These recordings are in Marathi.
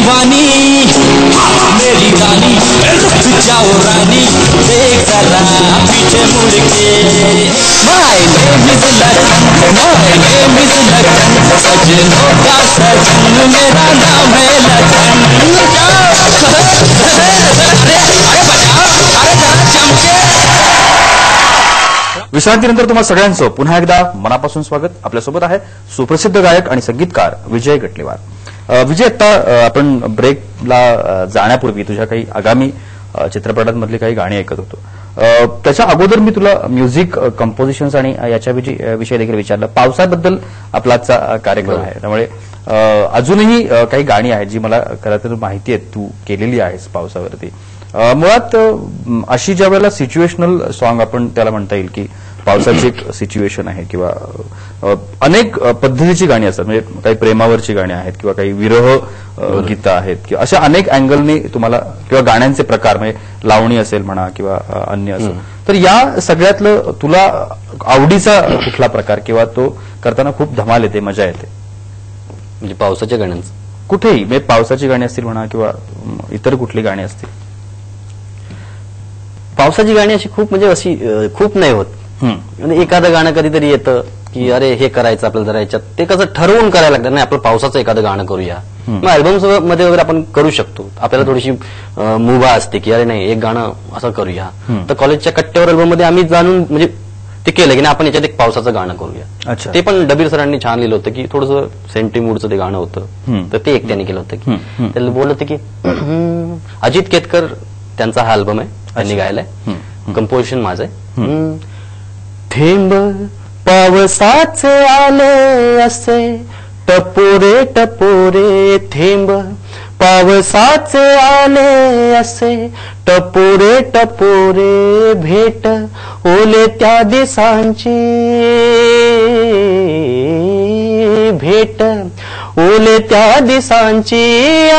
दीवानी मेरी रानी रुक जाओ रानी देख जरा पीछे मुड़ के my name is Lakhan my name is Lakhan सजनों का सजन मेरा नाम है लखन विश्रांतीनंतर तुम्हा सगळ्यांचं पुन्हा एकदा मनापासून स्वागत. आपल्यासोबत आहे सुप्रसिद्ध गायक आणि संगीतकार विजय गटलेवार. विजय, आता आपण ब्रेकला जाण्यापूर्वी तुझ्या काही आगामी चित्रपटांमधली काही गाणी ऐकत होतो. त्याच्या अगोदर मी तुला म्युझिक कंपोजिशन्स आणि याच्या विषयी देखील विचारलं. पावसाबद्दल आपला आजचा कार्यक्रम आहे, त्यामुळे अजूनही काही गाणी आहेत जी मला खरं तर माहिती आहे तू केलेली आहेस पावसावरती. मुळात अशी ज्या वेळेला सिच्युएशनल सॉन्ग आपण त्याला म्हणता येईल की पावसाची एक सिच्युएशन आहे किंवा अनेक पद्धतीची गाणी असतात, म्हणजे काही प्रेमावरची गाणी आहेत किंवा काही विरह गीतं आहेत किंवा अशा अनेक अँगलनी तुम्हाला किंवा गाण्यांचे प्रकार म्हणजे लावणी असेल म्हणा किंवा अन्य असेल, तर या सगळ्यातलं तुला आवडीचा कुठला प्रकार किंवा तो करताना खूप धमाल येते, मजा येते? म्हणजे पावसाच्या गाण्यांचं कुठेही, म्हणजे पावसाची गाणी असतील म्हणा किंवा इतर कुठली गाणी असतील? पावसाची गाणी अशी खूप म्हणजे अशी खूप नाही होत. म्हणजे एखादं गाणं कधीतरी येतं की अरे हे करायचं आपल्याला जरा याच्यात, ते कसं ठरवून करायला लागतं. नाही, आपलं पावसाचं एखादं गाणं करूया, मग अल्बम्स मध्ये वगैरे आपण करू शकतो. आपल्याला थोडीशी मुभा असते की अरे नाही एक गाणं असं करूया. तर कॉलेजच्या कट्ट्यावर अल्बम मध्ये आम्ही जाणून म्हणजे ते केलं की नाही आपण याच्यात एक पावसाचं गाणं करूया. ते पण डबीर सरांनी छान लिहिलं होतं की थोडंसं सेंटी मूडचं ते गाणं होतं, तर ते एक त्यांनी केलं होतं की त्याला बोललं होतं की अजित केतकर त्यांचा हा अल्बम आहे, त्यांनी गायलाय, कंपोजिशन माझं आहे. थेंब पावसाचे आले असे टपोरे टपोरे, थेंब पावसाचे आले असे टपोरे टपोरे, भेट ओले त्या दिसांची, भेट ओले त्या दिसांची,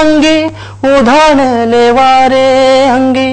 अंगी उधाणले वारे, अंगी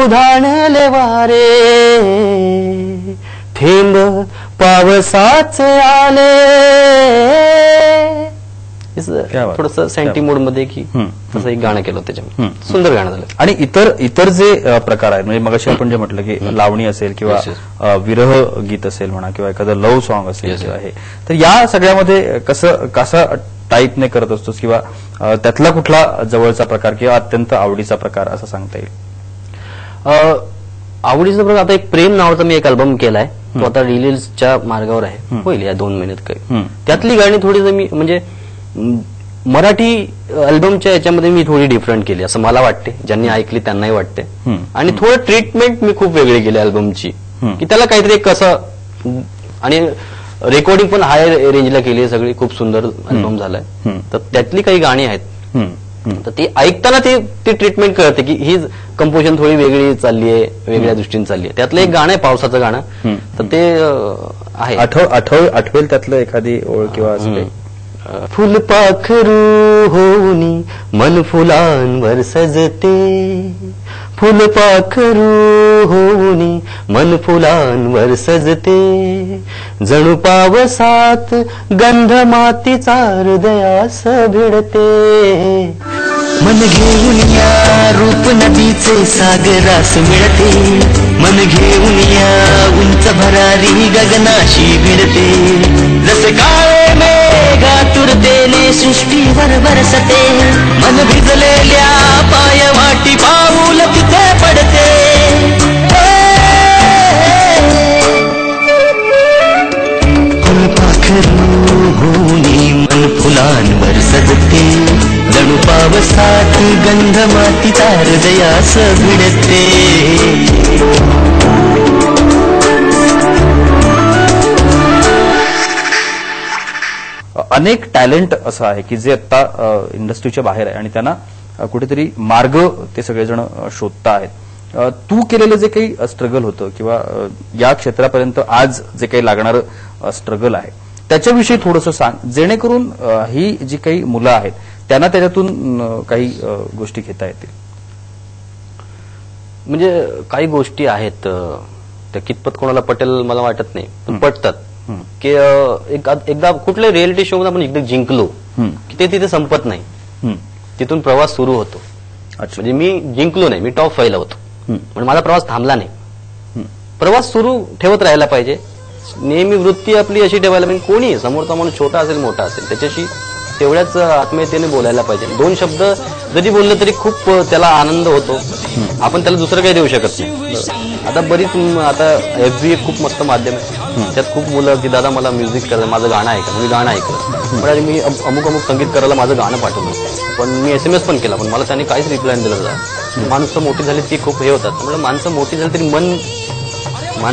उधाणले वारे, थेंब पावसाचे आले. थोडस सेंटी मोड मध्ये की तसं एक गाणं केलं त्याच्यामध्ये, सुंदर गाणं झालं. आणि इतर जे प्रकार आहेत, म्हणजे मगाशी आपण जे म्हटलं की लावणी असेल किंवा विरह गीत असेल म्हणा किंवा एखादं लव्ह सॉन्ग असेल किंवा हे, तर या सगळ्यामध्ये कसा टाईपने करत असतोस किंवा त्यातला कुठला जवळचा प्रकार किंवा अत्यंत आवडीचा प्रकार असं सांगता येईल? आवडीचा प्रकार आता एक प्रेम नावाचा मी एक अल्बम केलाय, तो आता रिलीजच्या मार्गावर आहे, होईल या 2 महिन्यात काही. त्यातली गाणी थोडी मी म्हणजे मराठी अल्बमच्या याच्यामध्ये मी थोडी डिफरंट केली असं मला वाटते, ज्यांनी ऐकली त्यांनाही वाटते. आणि थोडं ट्रीटमेंट मी खूप वेगळी केली अल्बमची, की त्याला काहीतरी कसं, आणि रेकॉर्डिंग पण हाय रेंजला केली आहे सगळी, खूप सुंदर अल्बम झालाय. तर त्यातली काही गाणी आहेत, तर ती ऐकताना ती ट्रीटमेंट कळते की ही कंपोजिशन थोडी वेगळी चालली आहे, वेगळ्या दृष्टीने चालली आहे. त्यातलं एक गाणं आहे पावसाचं गाणं, तर ते आहे. आठवेल त्यातलं एखादी ओळ किंवा असं काही? फुलपाखरू होनी मन फुलांवर सजते, फुलपाखरू होनी मन फुलांवर सजते, जणू पावसात गंध मातीचा हृदयास भिडते, मन घेऊन या रूप नदीचे सागरास मिळते, मन घेऊन या उंच भरारी गगनाशी भिडते, जसे काळे मेघातुरतेने सृष्टीवर बरसते, मन भिजलेल्या पायवाटी पाऊल तिथे पडते. फुलपाखरू होनी मन फुलांवर सजते, जणू पावसात गंध मातीचा हृदयास भिडते. अनेक टॅलेंट असं आहे की जे आता इंडस्ट्रीच्या बाहेर आहे आणि त्यांना कुठेतरी मार्ग ते सगळेजण शोधता आहेत. तू केलेलं जे काही स्ट्रगल होतं किंवा या क्षेत्रापर्यंत आज जे काही लागणारं स्ट्रगल आहे त्याच्याविषयी थोडंसं सांग, जेणेकरून ही जी काही मुलं आहेत त्यांना त्याच्यातून काही गोष्टी घेता येतील. म्हणजे काही गोष्टी आहेत त्या कितपत कोणाला पटेल मला वाटत नाही, पण पटतात. की एकदा कुठल्या रियालिटी शो मध्ये आपण एकदा जिंकलो की ते तिथे संपत नाही. तिथून प्रवास सुरू होतो. अच्छा. म्हणजे मी जिंकलो नाही, मी टॉप 5 ला होतो, पण माझा प्रवास थांबला नाही. प्रवास सुरू ठेवत राहायला पाहिजे. नेहमी वृत्ती आपली अशी ठेवायला पाहिजे, कोणी समोरचा माणूस छोटा असेल मोठा असेल त्याच्याशी तेवढ्याच आत्मीयतेने बोलायला पाहिजे. 2 शब्द जरी बोललं तरी खूप त्याला आनंद होतो. आपण त्याला दुसरं काही देऊ शकत नाही. आता आता FB एक खूप मस्त माध्यम आहे. त्यात खूप मुलं की दादा मला म्युझिक करायचं, माझं गाणं ऐकलं, मी गाणं ऐकलं, पण मी अमुक संगीतकाराला माझं गाणं पाठवलं, पण मी SMS पण केला, पण मला त्याने काहीच रिप्लाय दिला जात. माणसं मोठी झाली ती खूप हे होतात. म्हणजे माणसं मोठी झाली तरी मन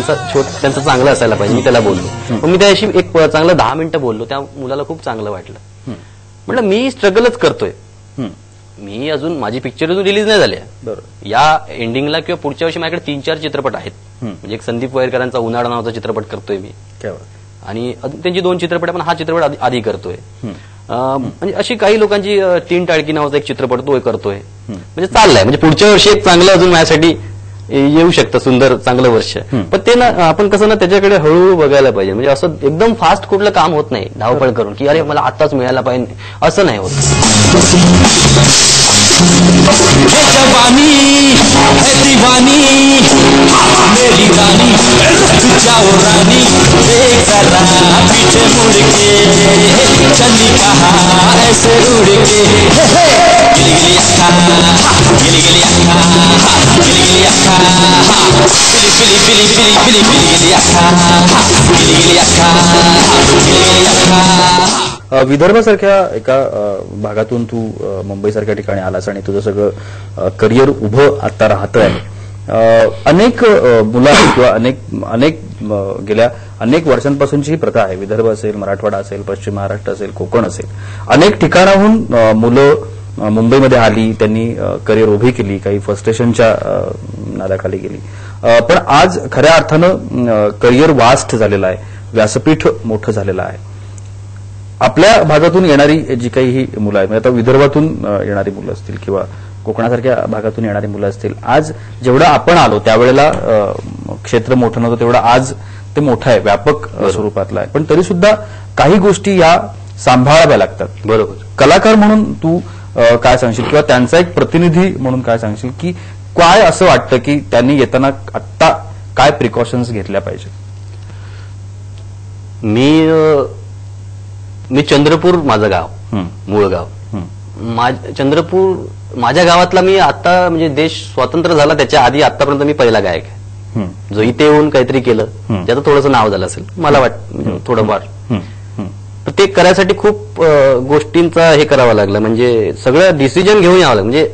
त्यांचं चांगलं असायला पाहिजे. मी त्याला बोललो, पण मी त्याशी एक चांगलं 10 मिनिटं बोललो. त्या मुलाला खूप चांगलं वाटलं. म्हटलं मी स्ट्रगलच करतोय. मी अजून माझी पिक्चर अजून रिलीज नाही झाली आहे. या एंडिंगला किंवा पुढच्या वर्षी माझ्याकडे 3-4 चित्रपट आहेत. म्हणजे एक संदीप वैरकरांचा उन्हाळा नावाचा चित्रपट करतोय मी, आणि त्यांची 2 चित्रपट आहे, पण हा चित्रपट आधी करतोय. म्हणजे अशी काही लोकांची 3 टाळकी नावाचा एक चित्रपट तो करतोय. म्हणजे चाललाय. म्हणजे पुढच्या वर्षी एक चांगलं अजून माझ्यासाठी येऊ शकतं, सुंदर चांगलं वर्ष. पण ते ना आपण कसं ना त्याच्याकडे हळूहळू बघायला पाहिजे. म्हणजे असं एकदम फास्ट कुठलं काम होत नाही धावपळ करून की अरे मला आताच मिळायला पाहिजे, असं नाही होत. जवानी है दीवानी मेरी रानी रुक जाओ रानी देख जरा पीछे मुड़ के चली कहाँ ऐसे उड़ के गिली गिली अक्का गिली गिली अक्का गिली गिली अक्का पिली पिली पिली पिली पिली गिली अक्का गिली गिली अक्का गिली गिली अक्का. विदर्भासारख्या एका भागातून तू मुंबईसारख्या ठिकाणी आलास आणि तुझं सगळं करिअर उभं आता राहतं आहे. अनेक मुलं किंवा अनेक गेल्या अनेक वर्षांपासूनची ही प्रथा आहे. विदर्भ असेल, मराठवाडा असेल, पश्चिम महाराष्ट्र असेल, कोकण असेल, अनेक ठिकाणाहून मुलं मुंबईमध्ये आली, त्यांनी करिअर उभी केली, काही फ्रस्ट्रेशनच्या नादाखाली गेली. पण आज खऱ्या अर्थानं करिअर वास्ट झालेलं आहे, व्यासपीठ मोठं झालेलं आहे. आपल्या भागातून येणारी जी काही ही मुलं आहेत, म्हणजे आता विदर्भातून येणारी मुलं असतील किंवा कोकणासारख्या भागातून येणारी मुलं असतील, आज जेवढं आपण आलो त्यावेळेला क्षेत्र मोठं नव्हतं, तेवढं आज ते मोठं आहे, व्यापक स्वरूपातलं आहे. पण तरी सुद्धा काही गोष्टी या सांभाळाव्या लागतात. बरोबर. कलाकार म्हणून तू काय सांगशील किंवा त्यांचा एक प्रतिनिधी म्हणून काय सांगशील की काय असं वाटतं की त्यांनी येताना आत्ता काय प्रिकॉशन्स घेतल्या पाहिजे? मी चंद्रपूर माझं गाव, मूळ गाव. चंद्रपूर माझ्या गावातला मी आता म्हणजे देश स्वतंत्र झाला त्याच्या आधी आतापर्यंत मी पहिला गायक आहे जो इथे येऊन काहीतरी केलं, ज्याचं थोडंसं नाव झालं असेल मला वाटतं थोडंफार. ते करायसाठी खूप गोष्टींचा हे करावं लागलं. म्हणजे सगळं डिसिजन घेऊन यावं लागलं. म्हणजे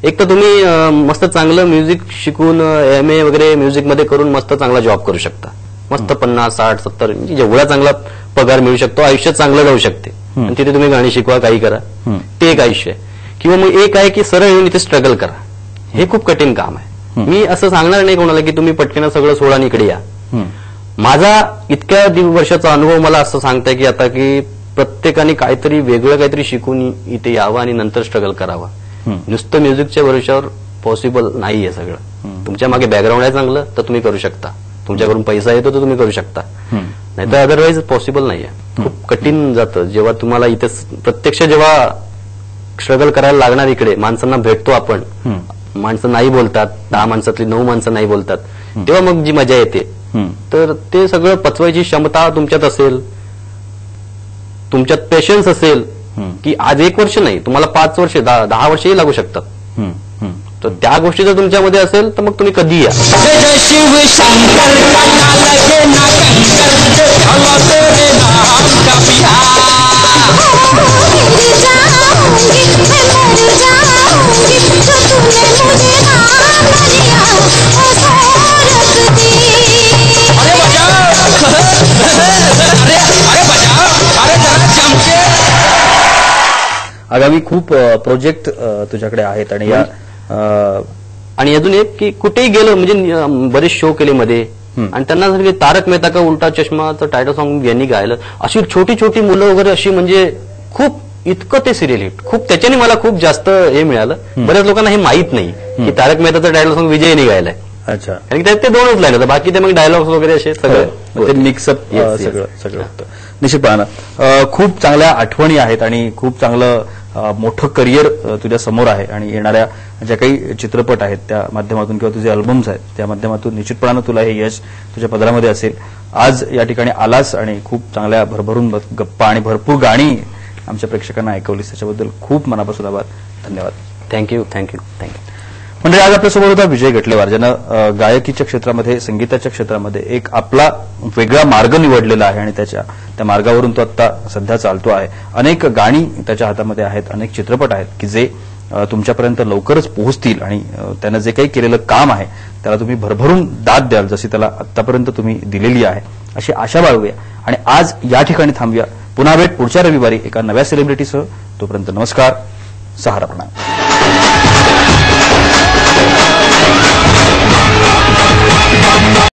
एक तर तुम्ही मस्त चांगलं म्युझिक शिकून MA वगैरे म्युझिकमध्ये करून मस्त चांगला जॉब करू शकता. मस्त 50, 60, 70 म्हणजे जेवढा चांगला पगार मिळू शकतो, आयुष्य चांगलं जाऊ शकते. आणि तिथे तुम्ही गाणी शिकवा, काही करा, ते एक आयुष्य आहे. किंवा मग एक आहे की सरळ येऊन इथे स्ट्रगल करा. हे खूप कठीण काम आहे. मी असं सांगणार नाही कोणाला की तुम्ही पटकन सगळं सोडा आणि इकडे या. माझा इतक्या वर्षाचा अनुभव मला असं सांगताय की आता की प्रत्येकाने काहीतरी वेगळं काहीतरी शिकून इथे यावं आणि नंतर स्ट्रगल करावं. नुसतं म्युझिकच्या भरोश्यावर पॉसिबल नाहीये सगळं. तुमच्या मागे बॅकग्राऊंड आहे चांगलं तर तुम्ही करू शकता, तुमच्याकडून पैसा येतो तर तुम्ही करू शकता, नाहीतर अदरवाईज पॉसिबल नाहीये. खूप कठीण जातं जेव्हा तुम्हाला इथे प्रत्यक्ष जेव्हा स्ट्रगल करायला लागणार. इकडे माणसांना भेटतो आपण, माणसं नाही बोलतात, 10 माणसातली 9 माणसं नाही बोलतात, तेव्हा मग जी मजा येते. तर ते सगळं पचवायची क्षमता तुमच्यात असेल, तुमच्यात पेशन्स असेल की आज 1 वर्ष नाही तुम्हाला 5 वर्ष 10 वर्षही लागू शकतात. तर त्या गोष्टी जर तुमच्यामध्ये असेल तर मग तुम्ही कधी या. शिव शंकर लगे ना आगामी खूप प्रोजेक्ट तुझ्याकडे आहेत आणि या आणि अजून एक की कुठेही गेलो म्हणजे बरेच शो केले मध्ये आणि त्यांना जर तारक मेहता का उलटा चष्माचं टायटल सॉंग यांनी गायलं, अशी छोटी छोटी मुलं वगैरे अशी म्हणजे खूप इतकं ते सिरियल हिट, खूप त्याच्याने मला खूप जास्त हे मिळालं. बऱ्याच लोकांना हे माहित नाही की तारक मेहताचं टायटल सॉंग विजयने गायलाय. अच्छा. कारण की त्यात ते 2च लाईन होतं, बाकी ते मग डायलॉग्स वगैरे असे सगळं ते मिक्सअप सगळं होतं. निश्चितपणानं खूप चांगल्या आठवणी आहेत आणि खूप चांगलं मोठं करिअर तुझ्या समोर आहे आणि येणाऱ्या ज्या काही चित्रपट आहेत त्या माध्यमातून किंवा तुझे अल्बम्स आहेत त्या माध्यमातून निश्चितपणानं तुला हे यश तुझ्या पदरामध्ये असेल. आज या ठिकाणी आलास आणि खूप चांगल्या भरभरून गप्पा आणि भरपूर गाणी आमच्या प्रेक्षकांना ऐकवलीस त्याच्याबद्दल खूप मनापासून आभार. धन्यवाद. थँक्यू. म्हणजे आज आपल्यासोबत होता विजय गटलेवार, ज्यानं गायकीच्या क्षेत्रामध्ये संगीताच्या क्षेत्रामध्ये एक आपला वेगळा मार्ग निवडलेला आहे आणि त्या मार्गावरून तो आता सध्या चालतो आहे. अनेक गाणी त्याच्या हातामध्ये आहेत, अनेक चित्रपट आहेत की जे तुमच्यापर्यंत लवकरच पोहोचतील आणि त्यानं जे काही केलेलं काम आहे त्याला तुम्ही भरभरून दाद द्याल जशी त्याला आतापर्यंत तुम्ही दिलेली आहे अशी आशा बाळगूया आणि आज या ठिकाणी थांबूया. पुन्हा भेट पुढच्या रविवारी एका नव्या सेलिब्रिटीसह. तोपर्यंत नमस्कार. सहारा प्रणाम.